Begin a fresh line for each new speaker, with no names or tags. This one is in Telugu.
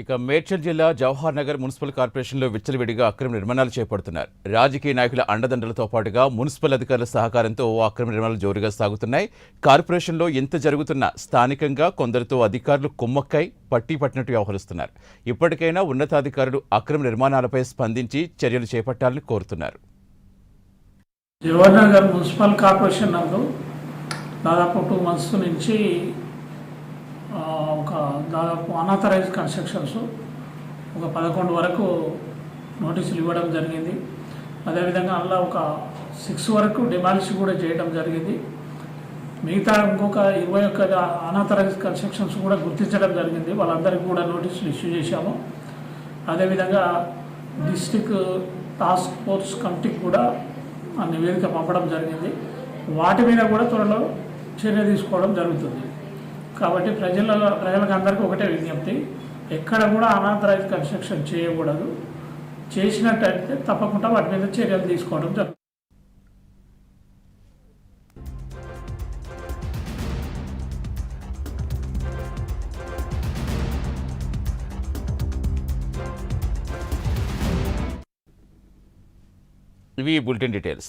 ఇక మేడ్చల్ జిల్లా జవహర్ నగర్ మున్సిపల్ కార్పొరేషన్లో విచ్చలవిడిగా అక్రమ నిర్మాణాలు చేపడుతున్నారు. రాజకీయ నాయకుల అండదండలతో పాటుగా మున్సిపల్ అధికారుల సహకారంతో అక్రమ నిర్మాణాలు జోరుగా సాగుతున్నాయి. కార్పొరేషన్లో ఎంత జరుగుతున్నా స్థానికంగా కొందరితో అధికారులు కుమ్మక్కై పట్టీ పట్టినట్టు వ్యవహరిస్తున్నారు. ఇప్పటికైనా ఉన్నతాధికారులు అక్రమ నిర్మాణాలపై స్పందించి చర్యలు చేపట్టాలని కోరుతున్నారు.
జవహర్ నగర్ మున్సిపల్ కార్పొరేషన్ నందు దాదాపు 2 months నుంచి ఒక దాదాపు అనాథరైజ్ కన్స్ట్రక్షన్స్ ఒక 11 వరకు నోటీసులు ఇవ్వడం జరిగింది. అదేవిధంగా అందులో ఒక 6 వరకు డిమాలిష్ కూడా చేయడం జరిగింది. మిగతా ఇంకొక 21 అనాథరైజ్ కన్స్ట్రక్షన్స్ కూడా గుర్తించడం జరిగింది. వాళ్ళందరికీ కూడా నోటీసులు ఇష్యూ చేశాము. అదేవిధంగా డిస్ట్రిక్ట్ టాస్క్ ఫోర్స్ కమిటీకి కూడా ఆ నివేదిక పంపడం జరిగింది. వాటి మీద కూడా త్వరలో చర్య తీసుకోవడం జరుగుతుంది. కాబట్టి ప్రజలకు అందరికీ ఒకటే విజ్ఞప్తి, ఎక్కడ కూడా అనాథరైజ్ కన్స్ట్రక్షన్ చేయకూడదు. చేసినట్టయితే తప్పకుండా వాటి మీద చర్యలు తీసుకోవడం జరుగుతుంది.
ఇవి బులెటిన్ డీటెయిల్స్.